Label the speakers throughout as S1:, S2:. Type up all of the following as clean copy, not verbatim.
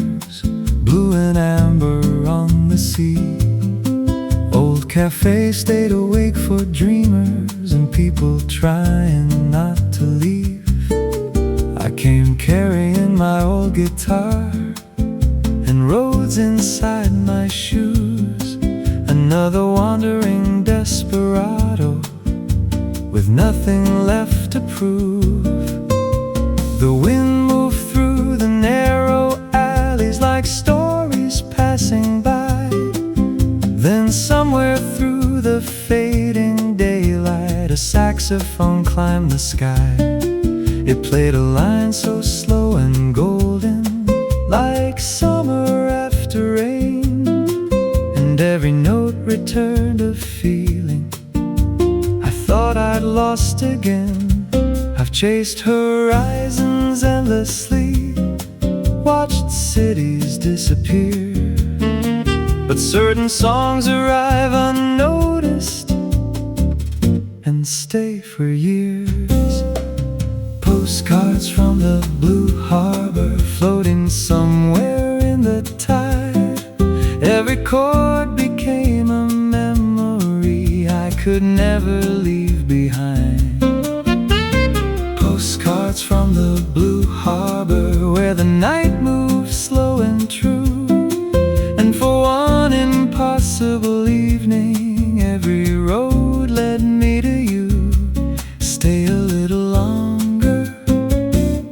S1: colors, blue and amber on the sea. Old Café stayed awake for dreamers and people trying not to leave. I came carrying my old guitar and roads inside my shoes. Another wandering desperado with nothing left to prove. The wind moved through the narrow alleys like stories passing by. Then somewhere through the fading daylight, a saxophone climbed the sky. It played a line so slow and golden, like summer after rain. And every note returned a feeling I thought I'd lost again. I've chased horizons endlessly, watched cities disappear, but certain songs arrive unnoticed and stay for years. Postcards from the blue harbor, floating somewhere in the tide. Every chord became a memory I could never leave behind. Postcards from the blue harbor, where the night moves slow and true. And for one impossible evening, every road led me to you. Stay a little longer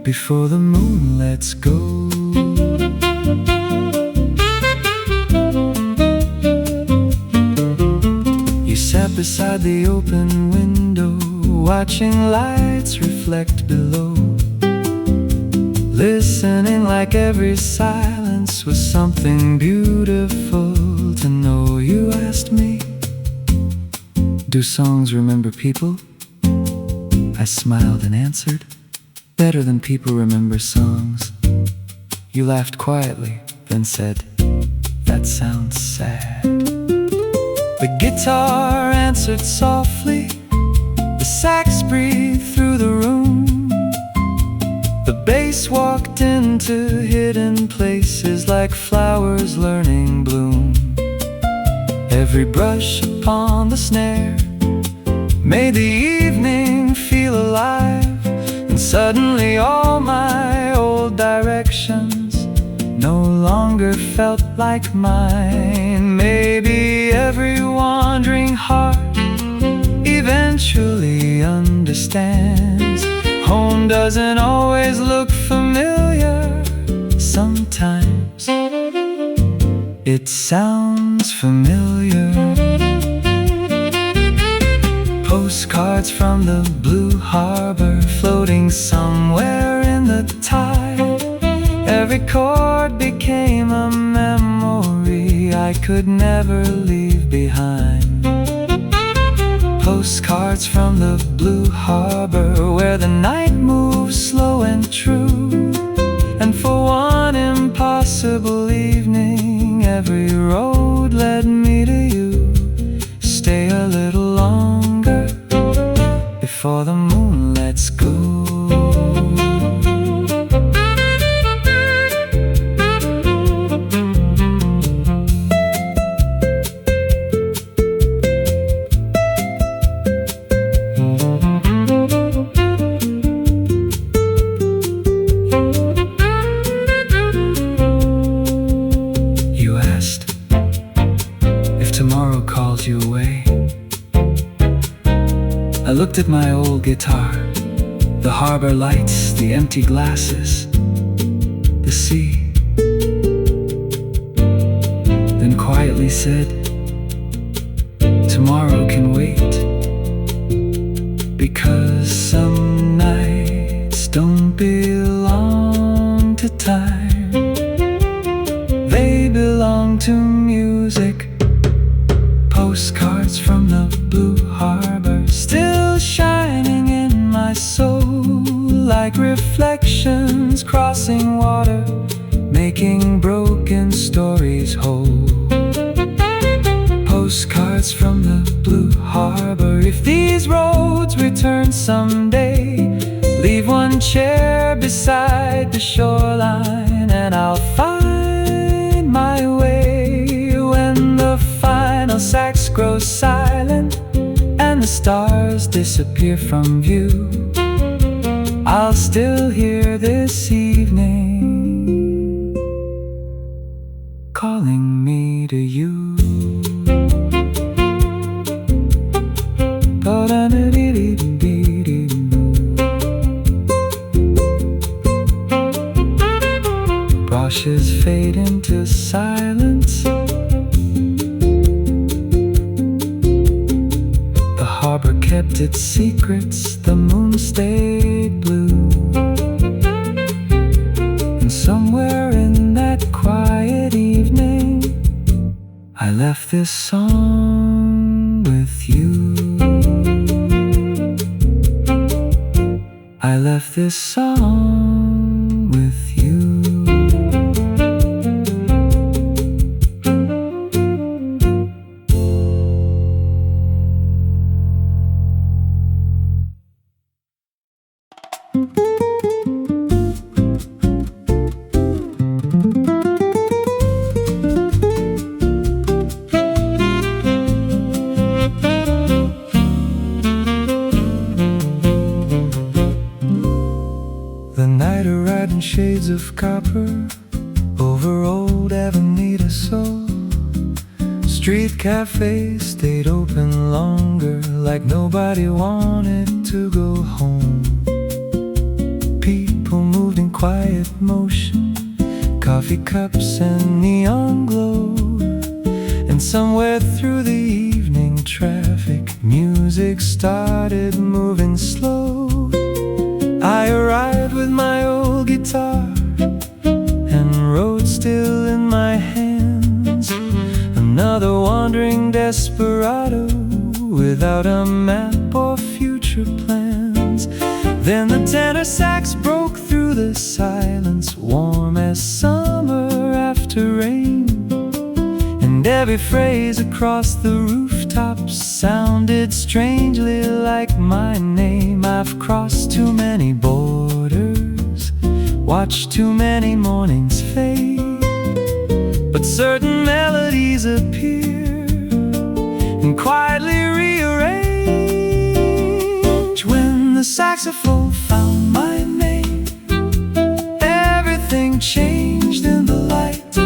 S1: before the moon lets go. You sat beside the open window, watching lights reflect below, listening like every silence was something beautiful to know. You asked me, do songs remember people? I smiled and answered, better than people remember songs. You laughed quietly, then said, that sounds sad. The guitar answered softly, the sax breathed through the room. The bass walked into hidden places like flowers learning bloom. Every brush upon the snare made the evening feel alive. And suddenly all my old directions no longer felt like mine. Maybe every wandering heart eventually understands. Home doesn't always look familiar. Sometimes it sounds familiar. Postcards from the blue harbor, floating somewhere in the tide. Every chord became a memory I could never leave behind. Postcards from the blue harbor, where the night moves slow and true. And for one impossible evening, every road led me to you. Stay a little longer before the moon lets go. Tomorrow calls you away. I looked at my old guitar, the harbor lights, the empty glasses, the sea. Then quietly said, tomorrow can wait, because some nights don't belong to time. They belong to music. Postcards from the blue harbor, still shining in my soul, like reflections crossing water, making broken stories whole. Postcards from the blue harbor, if these roads return someday, leave one chair beside the shoreline, and I'll find goes silent and the stars disappear from view, I'll still hear this evening calling me to you. Brushes fade into silence. The harbor kept its secrets, the moon stayed blue. And somewhere in that quiet evening, I left this song with you. I left this song with you. The night arrived in shades of copper over old Avenida Soul. Street cafes stayed open longer, like nobody wanted to go home. People moved in quiet motion, coffee cups and neon glow. And somewhere through the evening traffic, music started moving slow. I arrived with my old guitar and wrote still in my hands, another wandering desperado without a map or future plans. Then the tenor sax broke through the silence, warm as summer after rain. And every phrase across the rooftops sounded strangely like my name. I've crossed too many borders, watched too many mornings fade, but certain melodies appear and quietly rearrange. When the saxophone found my name, everything changed in the light.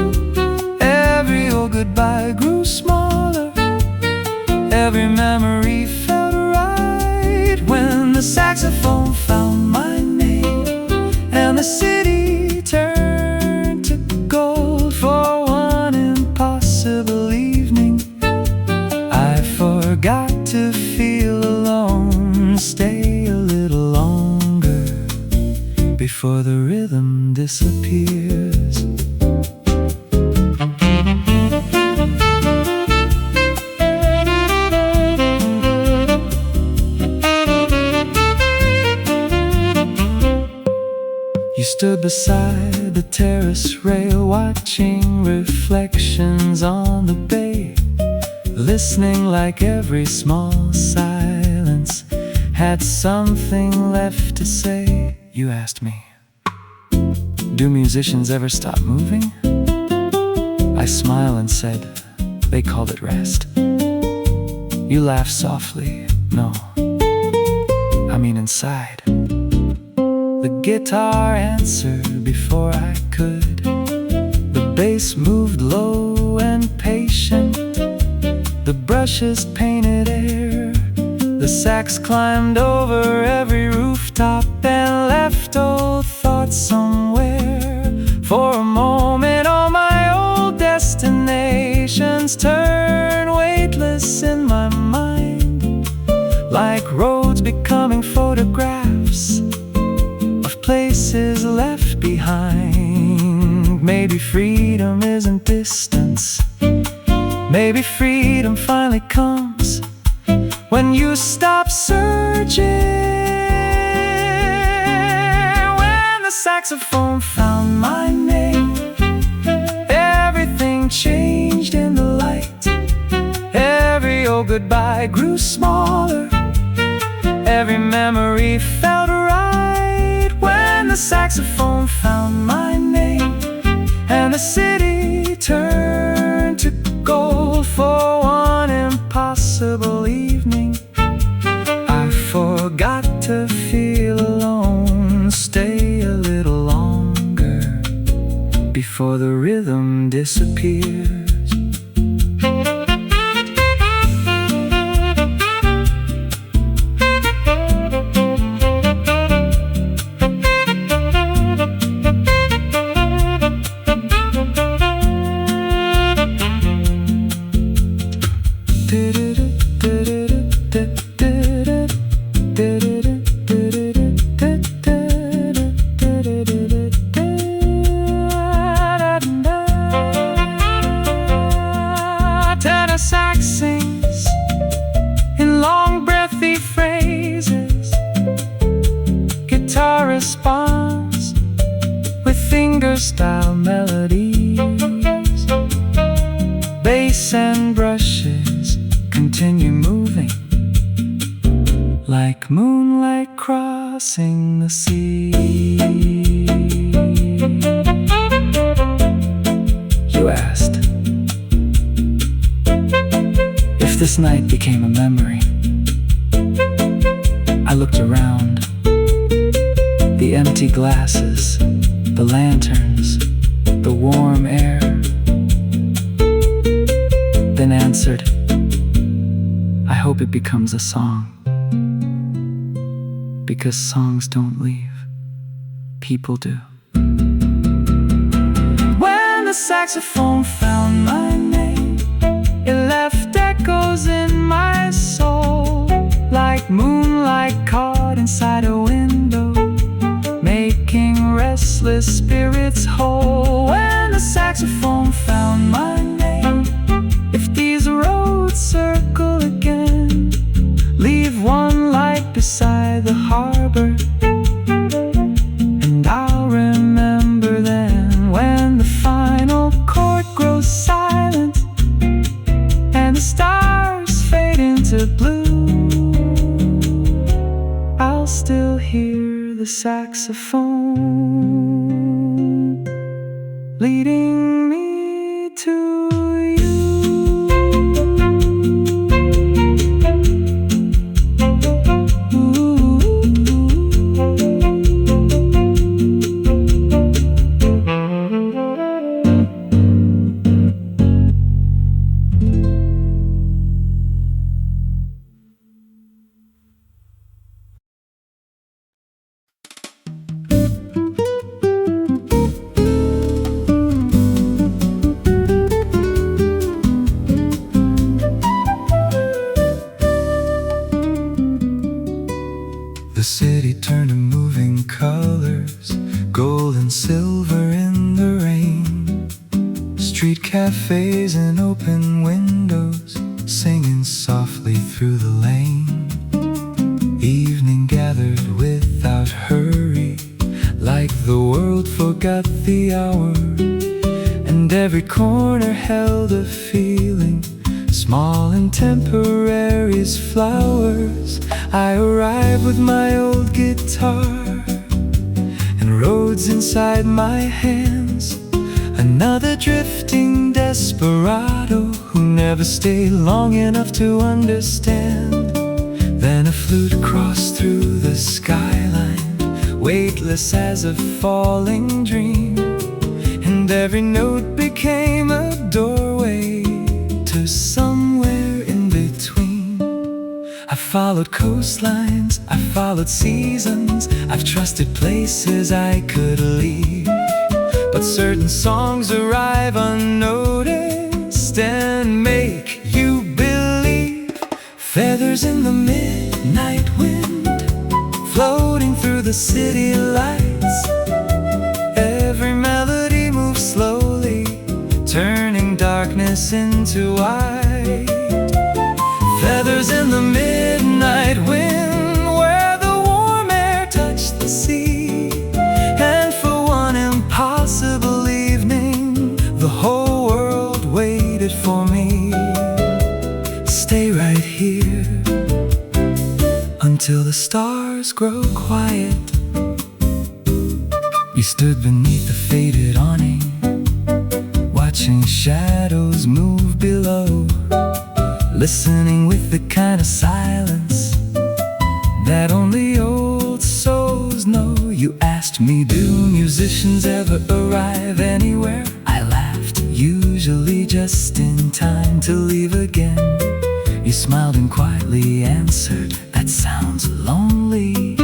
S1: Every old goodbye grew smaller, every memory felt right. When the saxophone found my name and the city turned to gold for one impossible evening, I forgot to feel alone. Stay a little longer before the rhythm disappears. You stood beside the terrace rail, watching reflections on the bay, listening like every small silence had something left to say. You asked me, do musicians ever stop moving? I smiled and said, they called it rest. You laughed softly, no, I mean inside. The guitar answered before I could. The bass moved low and patient. The brushes painted air. The sax climbed over every rooftop and left old thoughts somewhere. For a moment all my old destinations turned weightless in my mind, like roads becoming photographs of places left behind. Maybe freedom isn't distance. Maybe freedom finally comes when you stop searching. When the saxophone found my name, everything changed in the light. Every old goodbye grew smaller, every memory felt right. When the saxophone found my name and the city turned to gold for one impossible before the rhythm disappears. Sax sings in long breathy phrases. Guitar responds with finger-style melodies. Bass and brushes continue moving like moonlight crossing the sea. You asked if this night became a memory. I looked around, the empty glasses, the lanterns, the warm air, then answered, I hope it becomes a song, because songs don't leave, people do. When the saxophone found my name, it left echoes in my soul, like moonlight caught inside a window, making restless spirits whole. When the saxophone found my name, if these roads circle again, leave one light beside the harbor, and I'll remember then. When the final chord grows silent and the stars fade into blue, I'll still hear the saxophone leading me to you. The city turned to moving colors, gold and silver in the rain. Street cafes and open windows, singing softly through the lane. Evening gathered without hurry, like the world forgot the hour, and every corner held a feeling, small and temporary as flowers. I arrived with my old guitar and roads inside my hands, another drifting desperado who never stayed long enough to understand. Then a flute crossed through the skyline, weightless as a falling dream, and every note became a doorway to somewhere in between. I followed coastlines, I followed seasons, I've trusted places I could leave, but certain songs arrive unnoticed and make you believe. Feathers in the midnight wind, floating through the city lights. Every melody moves slowly, turning darkness into white. Feathers in the midnight wind, where the warm air touched the sea. And for one impossible evening, the whole world waited for me. Stay right here until the stars grow quiet. We stood beneath the faded awning, watching shadows move below, listening with the kind of silence that only old souls know. You asked me, do musicians ever arrive anywhere? I laughed, usually just in time to leave again. You smiled and quietly answered, that sounds lonely.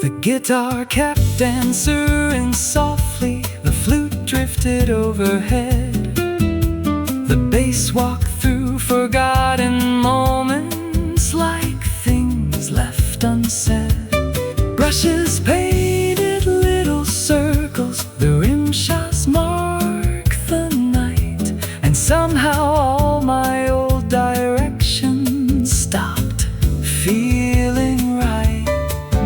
S1: The guitar kept answering softly, the flute drifted overhead, the bass walked through forgotten moments like things left unsaid. Brushes painted little circles, the rim shots mark the night, and somehow all my old directions stopped feeling right.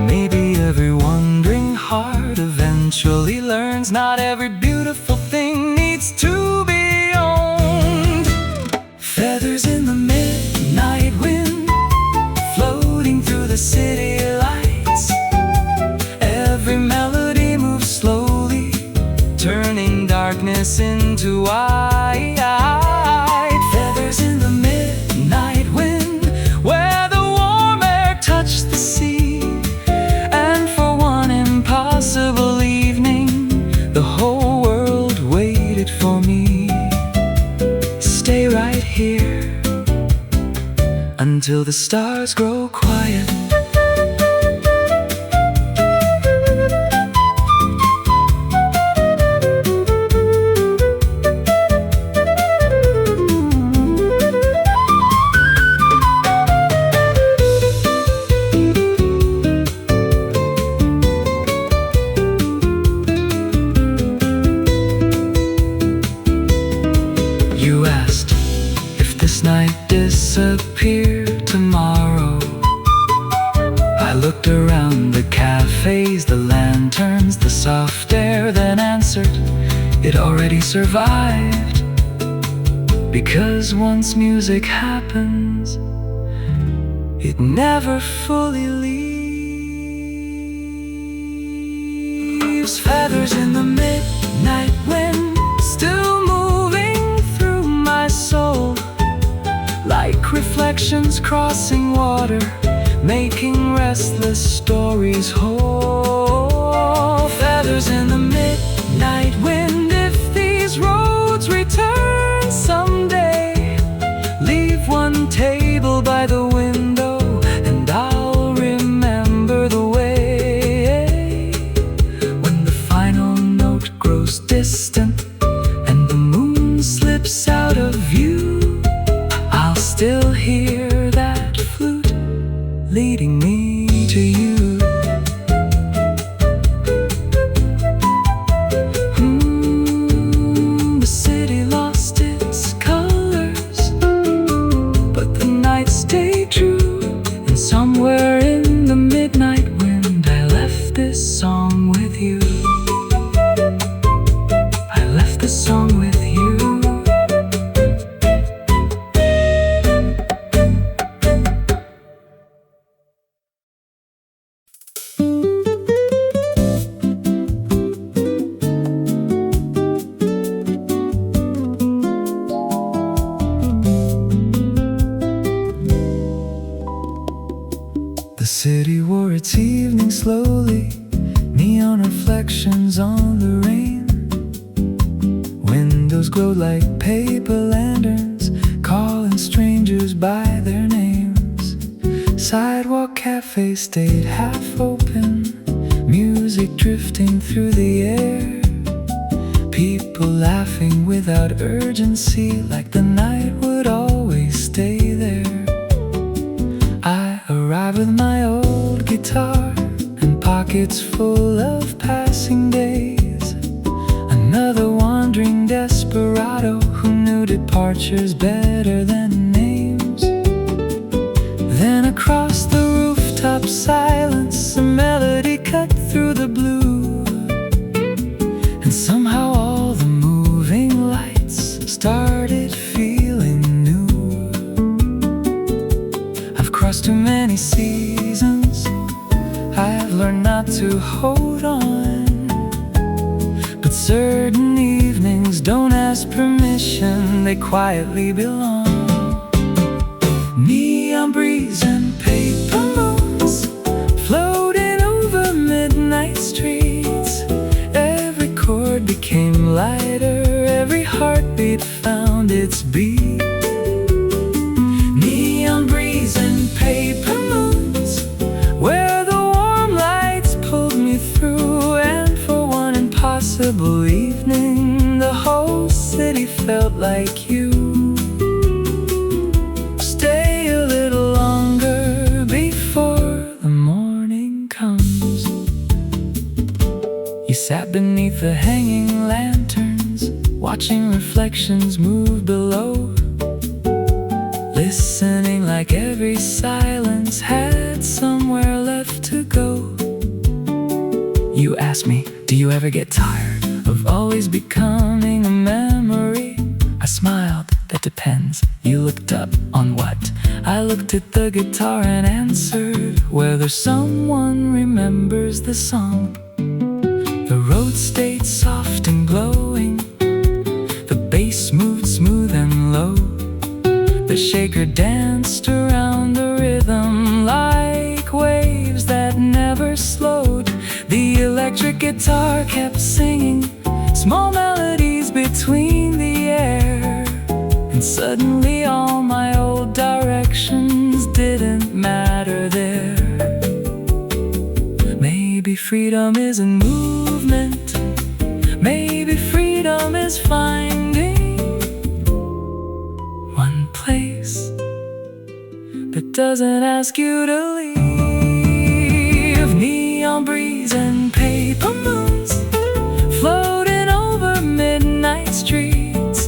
S1: Maybe every wandering heart eventually learns not every beautiful thing needs to be owned. Feathers in the midnight wind, floating through the city lights. Every melody moves slowly, turning darkness into white. Feathers in the midnight wind, where the warm air touched the sea. And for one impossible evening, the whole world waited for me. Stay right here until the stars grow quiet. You asked if this night disappeared tomorrow. I looked around the cafes, the lanterns, the soft air, then answered, it already survived. Because once music happens, it never fully leaves. Feathers in the midnight wind, still moving through my soul, like reflections crossing water, making restless stories whole. Feathers in the midnight wind, if these roads return someday, leave one table by the window, and I'll remember the way. When the final note grows distant and the moon slips out of view, I'll still hear that flute leading me to you. The city lost its colors, but the night stayed true. And somewhere in the midnight wind, I left this song with you. I left this song with you. The city wore its evening slowly, neon reflections on the rain. Windows glowed like paper lanterns, calling strangers by their names. Sidewalk cafes stayed half open, music drifting through the air. People laughing without urgency, like the night would always stay there. I arrived with my old guitar and pockets full of passing days. Another wandering desperado who knew departures better than names. Then across the rooftop silence, a melody cut through the blue, and somehow all the moving lights started feeling new. I've crossed too many seasons, I have learned not to hold on, but certain evenings don't ask permission, they quietly belong. Neon breeze and paper moons floating over me, heartbeat found its beat. Neon breeze and paper moons, where the warm lights pulled me through. And for one impossible evening, the whole city felt like you. Stay a little longer before the morning comes. You sat beneath the hanging lanterns, watching reflections move below, listening like every silence had somewhere left to go. You asked me, do you ever get tired of always becoming a memory? I smiled, that depends. You looked up, on what? I looked at the guitar and answered, whether someone remembers the song. The road stayed soft and glowing, the bass moved smooth and low. The shaker danced around the rhythm like waves that never slowed. The electric guitar kept singing small melodies between the air. And suddenly all my old directions didn't matter there. Maybe freedom isn't movement, maybe freedom is finding one place that doesn't ask you to leave. Neon breeze and paper moons, floating over midnight streets.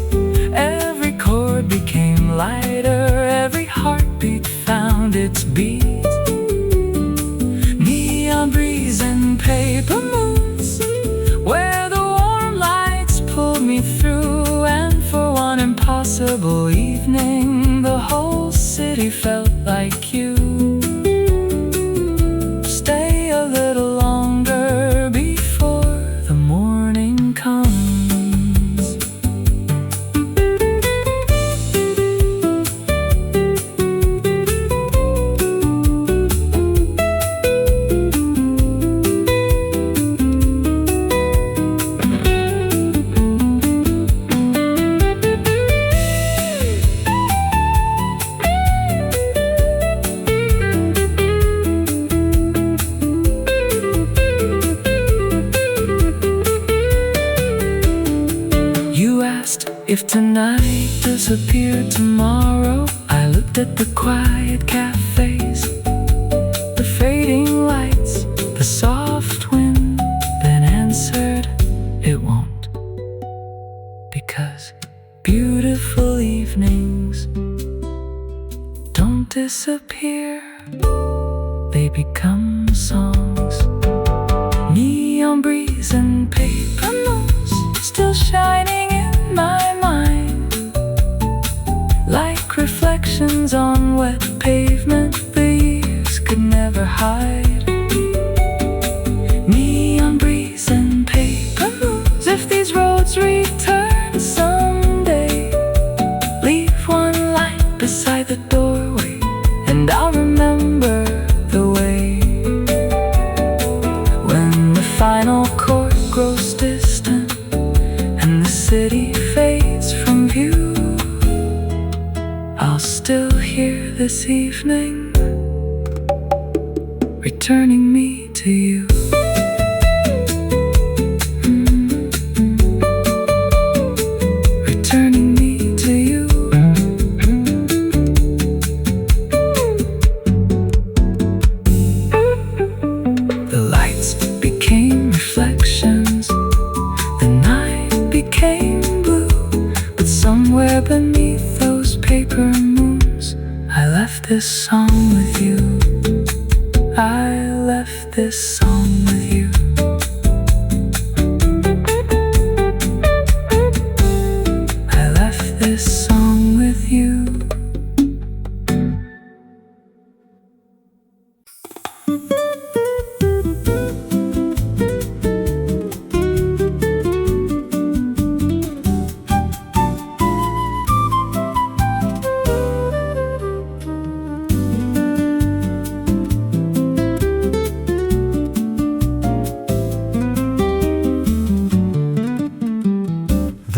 S1: Every chord became lighter, every heartbeat found its beat. Neon breeze and paper moons, where the warm lights pulled me through. And for one impossible evening, the whole city felt like you. Stay a little longer before the morning comes. If tonight disappeared tomorrow, I looked at the quiet cafes, the fading lights, the soft wind, then answered, it won't. Because beautiful evenings don't disappear, they become songs. Neon breeze and paper moons, still shining in my mind, like reflections on wet pavement the years could never hide. Neon breeze and paper moons, if these roads return someday, leave one light beside the doorway, and I'll remember the way. When the final chord grows distant and the city fades from view, I'll still hear this evening returning me to you. Returning me to you. The lights became reflections, the night became blue, but somewhere beneath those paper moons, I left this song with you. I left this song with you. I left this song with you.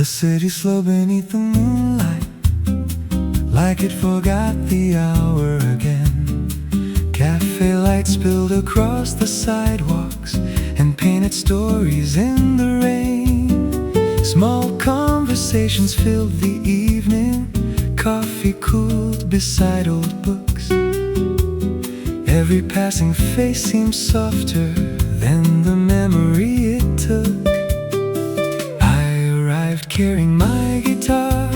S1: The city slow beneath the moonlight, like it forgot the hour again. Cafe lights spilled across the sidewalks and painted stories in the rain. Small conversations filled the evening, coffee cooled beside old books. Every passing face seemed softer than the memory it took. I arrived carrying my guitar,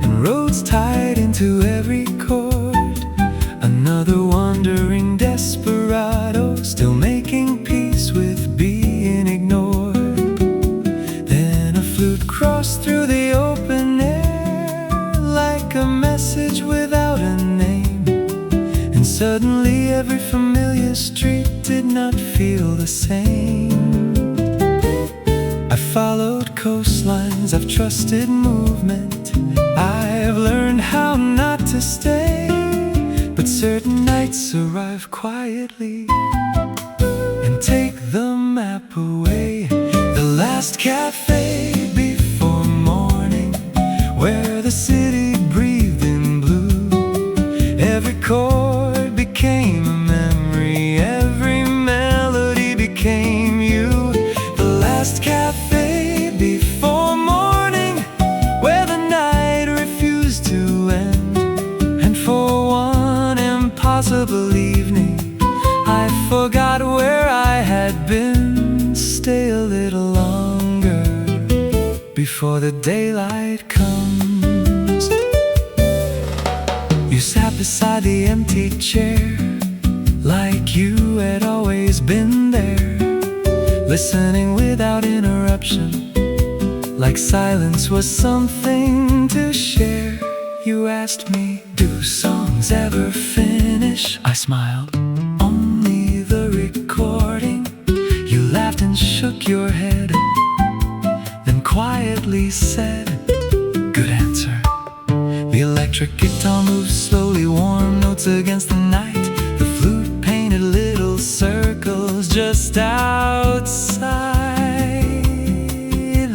S1: and roads tied into every chord. Another wandering desperado, still making peace with being ignored. Then a flute crossed through the open air, like a message without a name. And suddenly every familiar street did not feel the same. I followed coastlines, I've trusted movement, I've learned how not to stay. But certain nights arrive quietly and take the map away. The last cafe before morning, where the city breathed in blue. Every chord became a memory, every melody became you. The last cafe before morning, where the night refused to end. And for one impossible evening, I forgot where I had been. Stay a little longer before the daylight comes. You sat beside the empty chair, like you had always been there, listening without interruption, like silence was something to share. You asked me, do songs ever finish? I smiled, only the recording. You laughed and shook your head, then quietly said, good answer. The electric guitar moved slowly, warm notes against the night. The flute painted little circles just outside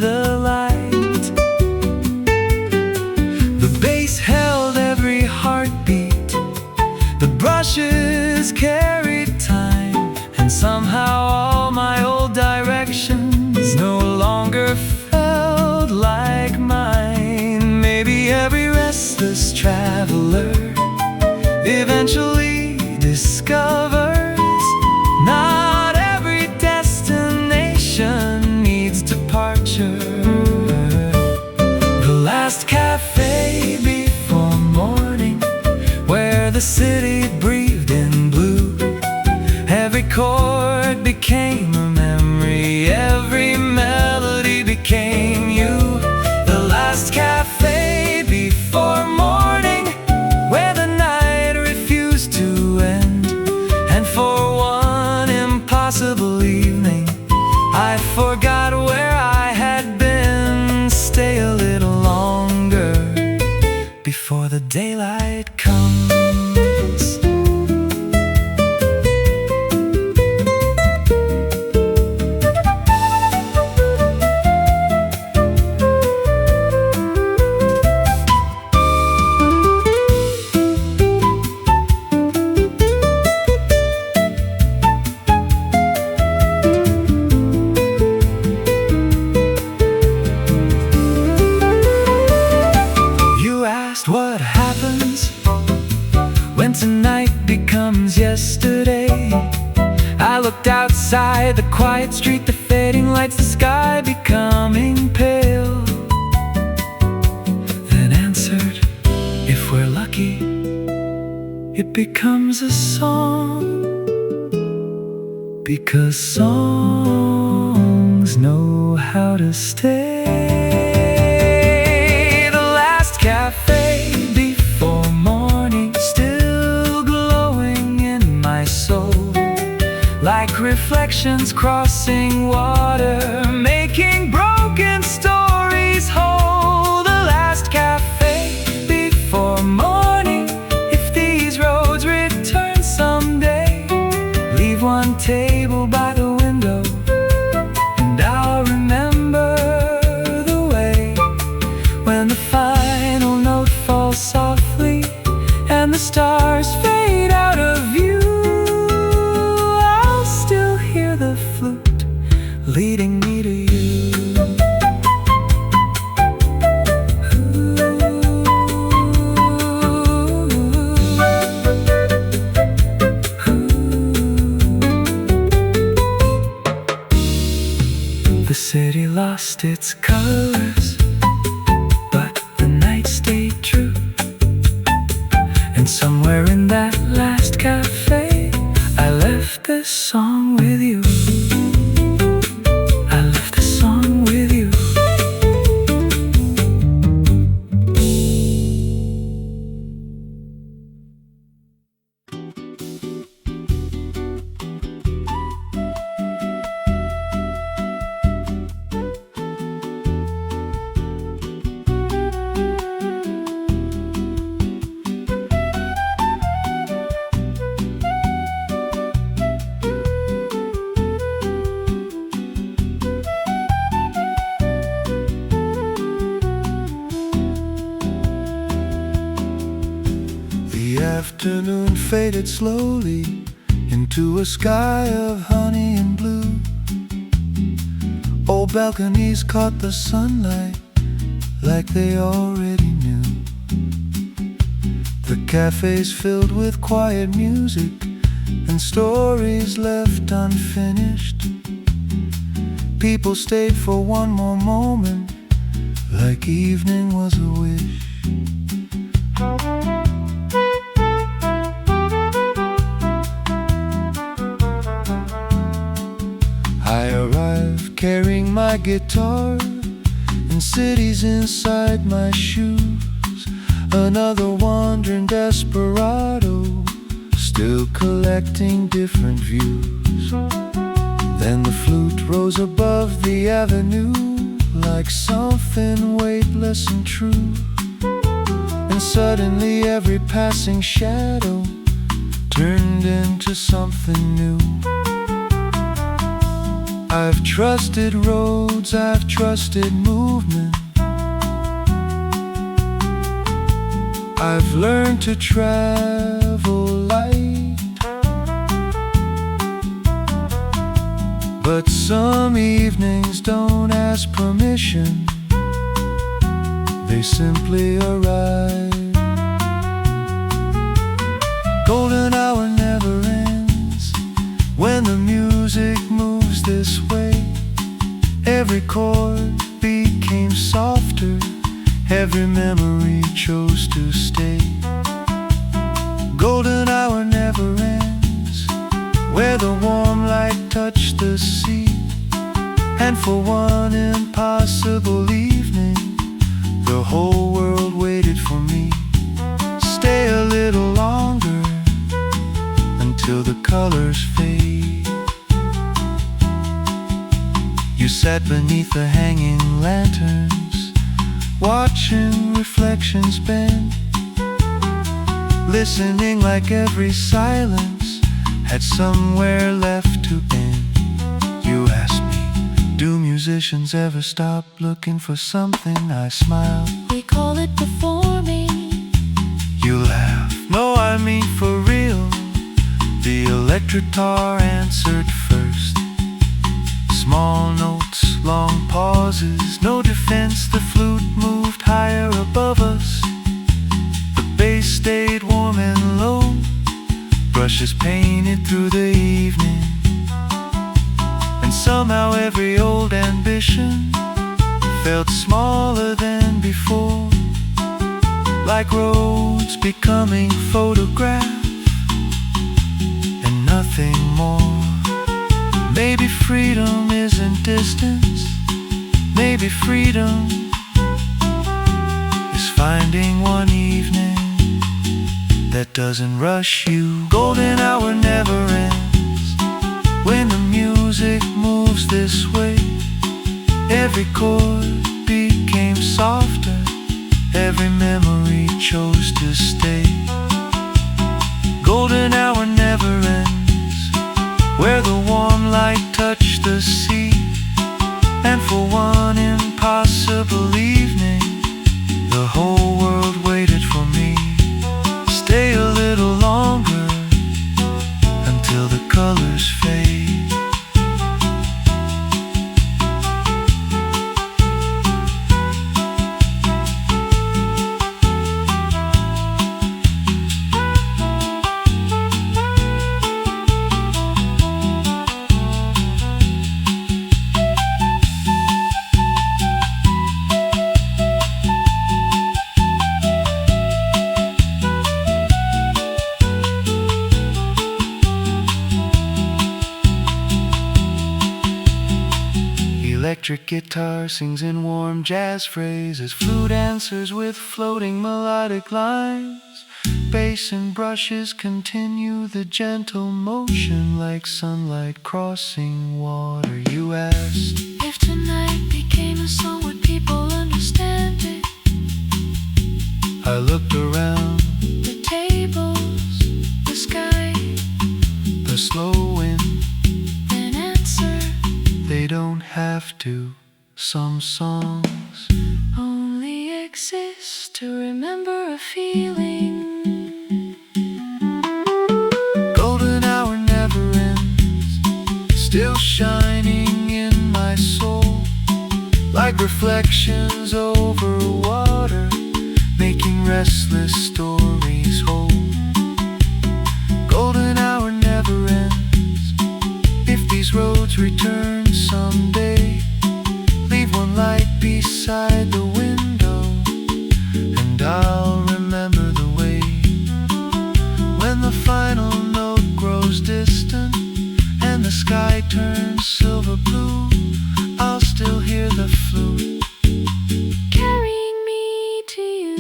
S1: the light. The bass held every heartbeat, the brushes carried time, and somehow all my old directions no longer felt like mine. Maybe every restless traveler eventually discovers not every destination needs departure. The last cafe before morning, where the city breathed in blue. Every chord became a memory, every melody became you. The last cafe before morning, where the night refused to end. And for one impossible evening, I forgot where I had been. Stay a little longer before the daylight comes. What happens when tonight becomes yesterday? I looked outside the quiet street, the fading lights, the sky becoming pale. Then answered, if we're lucky, it becomes a song. Because songs know how to stay. The last cafe before morning, still glowing in my soul, like reflections crossing water, making broken stories whole. The last cafe before morning, if these roads return someday, leave one table by the window, and I'll remember the way. lost its colors, but the night stayed true. And somewhere in that last cafe, I left this song with you. I left this song with you.
S2: The afternoon faded slowly into a sky of honey and blue. Old balconies caught the sunlight like they already knew. The cafes filled with quiet music and stories left unfinished. People stayed for one more moment, like evening was a wish. I arrived carrying my guitar and cities inside my shoes. Another wandering desperado, still collecting different views. Then the flute rose above the avenue like something weightless and true. And suddenly every passing shadow turned into something new. I've trusted roads, I've trusted movement. I've learned to travel light. But some evenings don't ask permission, they simply arrive. Golden hour never ends when the music moves this way. Every chord became softer, every memory chose to stay. Golden hour never ends where the warm light touched the sea. And for one impossible evening, the whole world waited for me. Stay a little longer until the colors fade. You sat beneath the hanging lanterns, watching reflections bend, listening like every silence had somewhere left to end. You asked me, do musicians ever stop looking for something? I smiled.
S3: We call it performing.
S2: You laughed. No, I mean for real. The electric guitar answered first. Small notes, long pauses, no defense. The flute moved higher above us. The bass stayed warm and low. Brushes painted through the evening. And somehow every old ambition felt smaller than before, like roads becoming photographed and nothing more. Maybe freedom isn't distance. Maybe freedom is finding one evening that doesn't rush you. Golden hour never ends when the music moves this way. Every chord became softer, every memory chose to stay. Golden hour never ends where the warm light touched the sea. And for one impossible evening, the whole world waited for me. Stay a little longer until the colors fade. electric guitar sings in warm jazz phrases. Flute answers with floating melodic lines. Bass and brushes continue the gentle motion like sunlight crossing water. You asked,
S3: if tonight became a song, would people understand it?
S2: I looked around,
S3: The tables, the sky,
S2: the slow wind.
S3: then answer.
S2: They don't have to. Some songs
S3: Only exist to remember a feeling.
S2: golden hour never ends, still shining in my soul, like reflections over water, making restless stories whole. Golden hour never ends. If these roads return someday, leave one light beside the window, and I'll remember the way. When the final note grows distant and the sky turns silver blue, I'll still hear the flute
S3: Carrying me to you.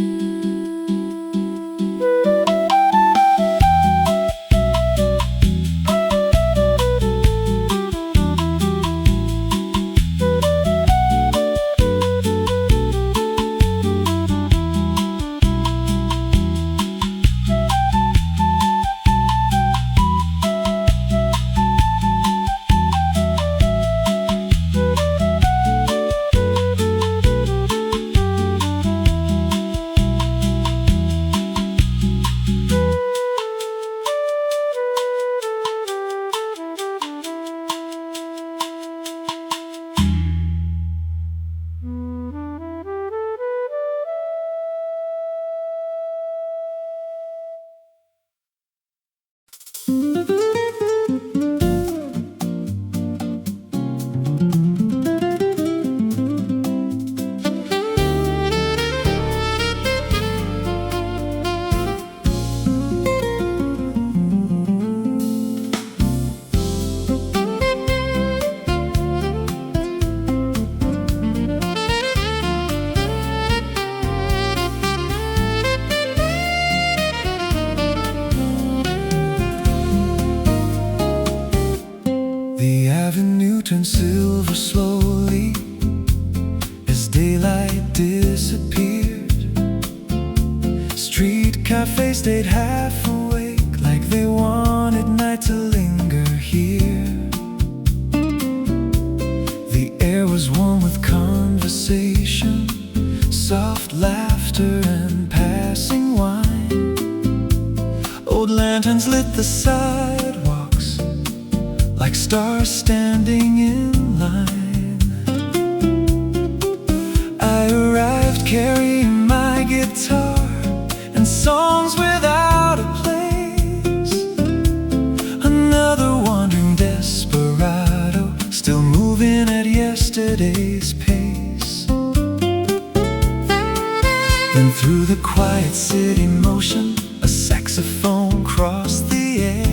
S1: The avenue turned silver slowly as daylight disappeared. Street cafes stayed half awake, like they wanted night to linger here. The air was warm with conversation, soft laughter and passing wine. Old lanterns lit the sidewalks like stars standing in line. I arrived carrying my guitar and songs without a place. Another wandering desperado, still moving at yesterday's pace. Then through the quiet city motion, a saxophone crossed the air.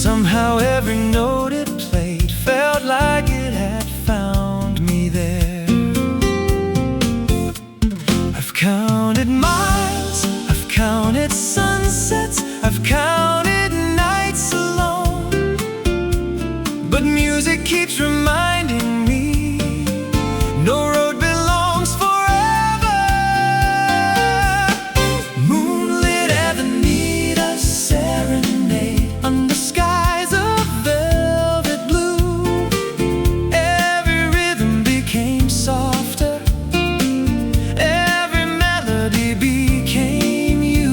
S1: Somehow every note it played felt like it had found me there. I've counted miles, I've counted sunsets, I've counted nights alone, but music keeps reminding me no road belongs forever. Moonlit Avenida serenade under skies of velvet blue. Every rhythm became softer, every melody became you.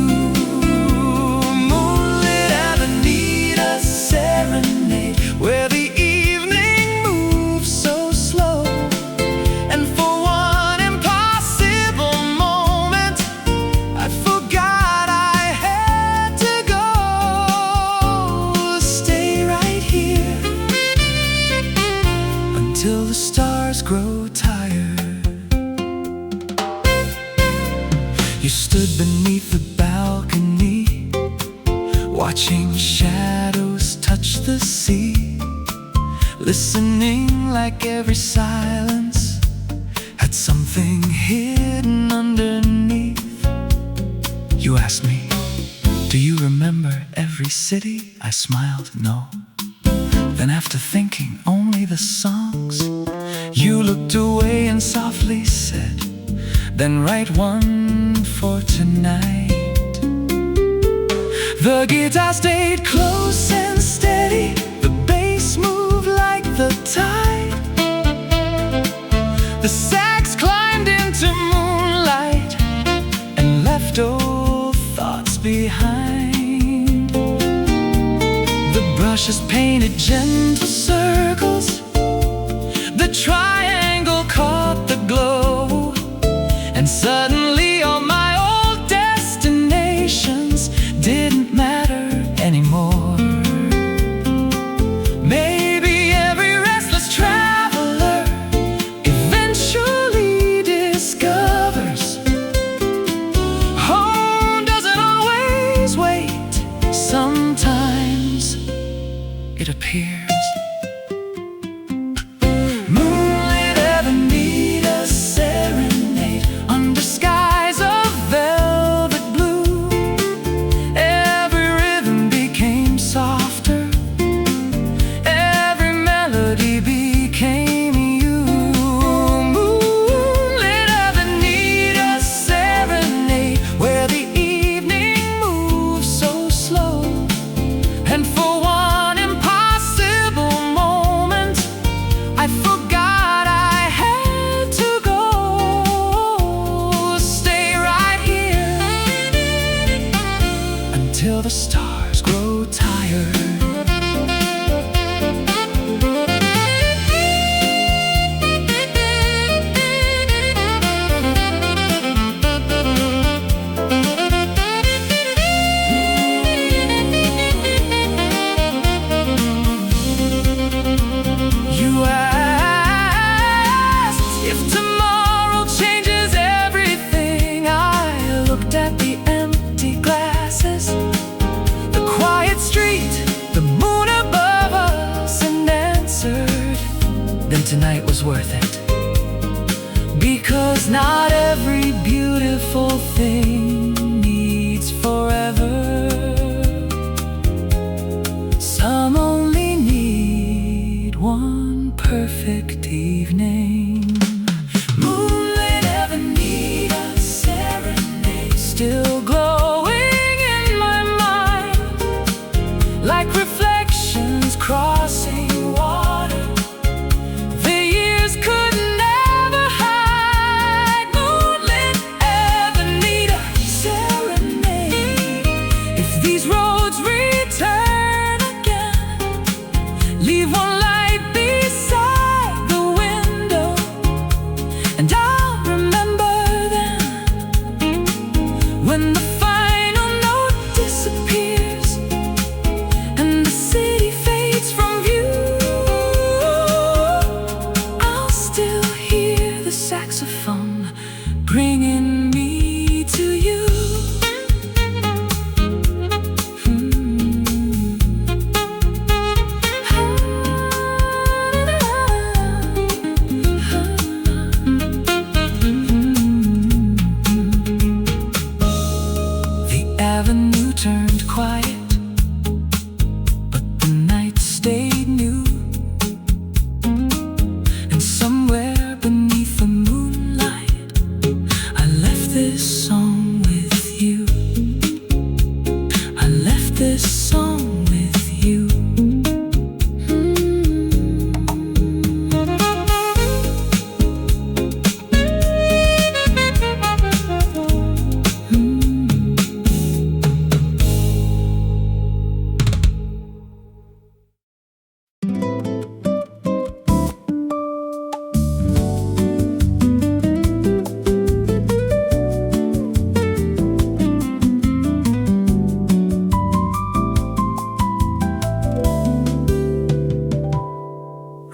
S1: Moonlit Avenida serenade, where the evening moves so slow, and for one impossible moment I forgot I had to go. Stay right here until the stars grow tired. You stood beneath the balcony, watching shadows touch the sea, listening like every silence had something hidden underneath. You asked me, do you remember every city? I smiled, no. Then after thinking only the songs, you looked away and softly said, then write one for tonight. The guitar stayed close and steady, the bass moved like the tide. The sax climbed into moonlight and left old thoughts behind. The brushes painted gentle circles, the triangle caught the glow, and suddenly all my old destinations didn't matter anymore. Maybe every restless traveler eventually discovers home doesn't always wait. Sometimes it appears. Moonlit Avenida serenade under skies of velvet blue. Every rhythm became softer, every melody became you. Moonlit Avenida serenade, where the evening moves so slow, and for one impossible moment I forgot I had to go. Stay right here until the stars grow tired. You asked if tomorrow changes everything. I looked at the empty glasses, the quiet street, the moon above us, and answered, then tonight was worth it. Because not every beautiful thing needs forever. Some only need one perfect evening. Moonlit Avenida serenade, still glowing in my mind, like reflections crossing water the years could never hide. Moonlit Avenida serenade, if these roads return again, leave one light beside the window, and I'll remember then, when the final note disappears and the city fades from view. I'll still hear the saxophone bringing me to you. The avenue turned quiet, but the night stayed new. And somewhere beneath the moonlight, I left this song with you. I left this song with you.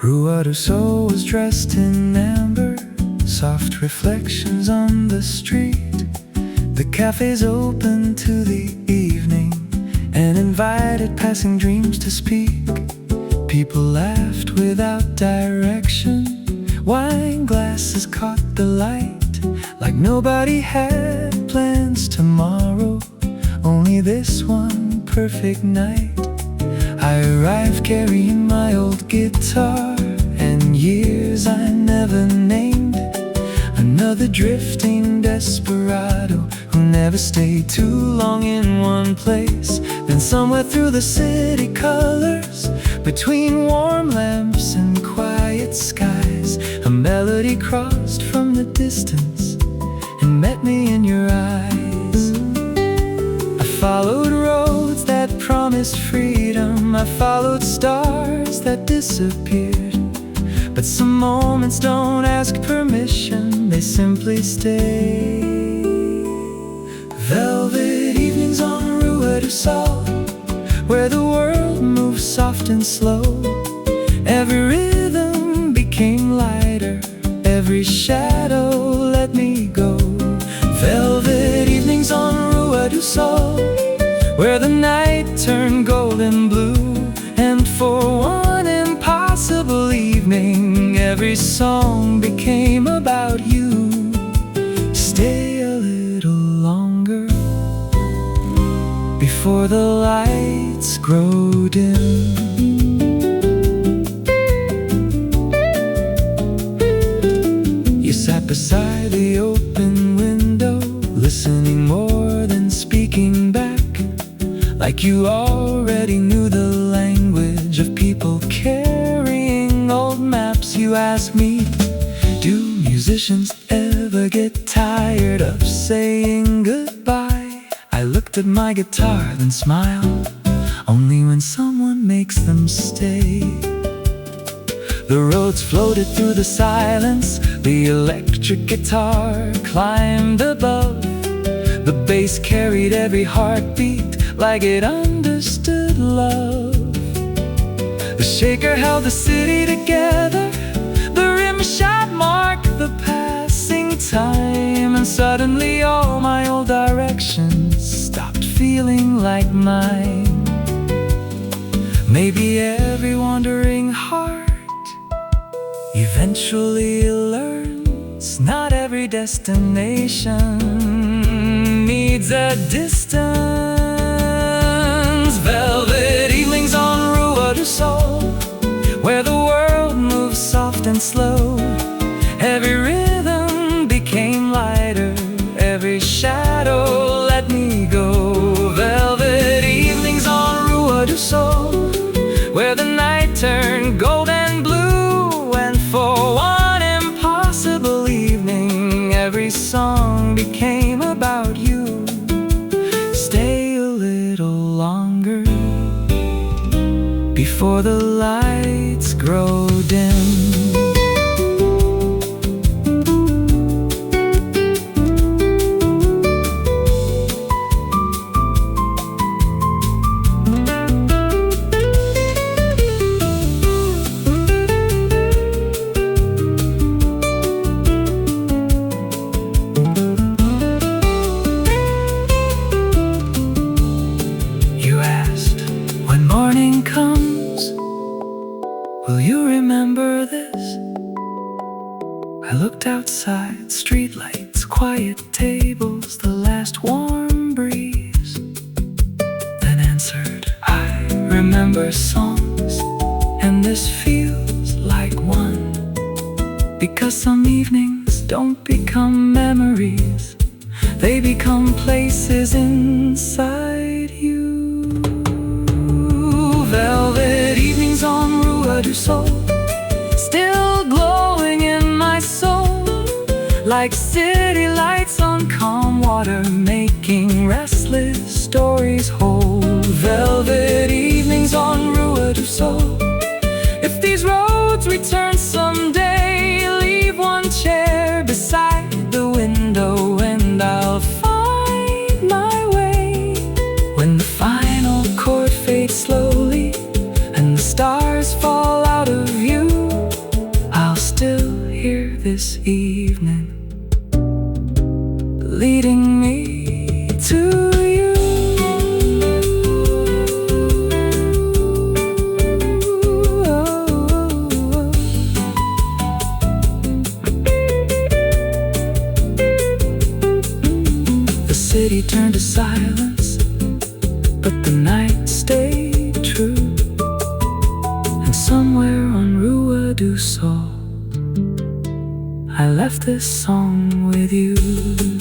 S1: Rua do Sol was dressed in amber, soft reflections on the street. The cafe's open to the evening and invited passing dreams to speak. People laughed without direction. Wine glasses caught the light, like nobody had plans tomorrow, only this one perfect night. I arrived carrying my old guitar and years I never named. Another drifting desperado who never stayed too long in one place. Then somewhere through the city colors, between warm lamps and quiet skies, a melody crossed from the distance and met me in your eyes. I followed roads that promised freedom, I followed stars that disappeared. But some moments don't ask permission, they simply stay. Velvet evenings on Rua do Sol, where the world moves soft and slow. Every rhythm became lighter, every shadow let me go. Velvet evenings on Rua do Sol, where the night turned golden blue. And for one impossible evening, every song became about you. Stay a little longer before the lights grow dim. You sat beside the open window, listening more than speaking back, like you already knew the language of people carrying old maps. You asked me, do musicians ever get tired of saying goodbye? I looked at my guitar, then smiled, only when someone makes them stay. The roads floated through the silence, the electric guitar climbed above. The bass carried every heartbeat like it understood love. The shaker held the city together, the rim shot marked the passing time. And suddenly all my old directions stopped feeling like mine. Maybe every wandering heart eventually learns not every destination needs a distance. Velvet evenings on Rua do Sol, where the world moves soft and slow. Every rhythm became lighter, every shadow let me go. Velvet evenings on Rua do Sol, where the night turned gold and blue. And for one impossible evening, every song became about you. Stay a little longer before the lights grow dim. Will you remember this? I looked outside, streetlights, quiet tables, the last warm breeze. Then answered, I remember songs, and this feels like one. Because some evenings don't become memories, they become places inside you. Velvet evenings on Rua do Sol, still glowing in my soul, like city lights on calm water, making restless stories whole. Velvet evenings on Rua do Sol, if these roads return someday, leave one chair beside the window and I'll find my way. When the final chord fades slowly and the stars fall out of view, I'll still hear this evening leading me to you. melody turned to silence, but the night stayed true. And somewhere on Rua do Sol, I left this song with you.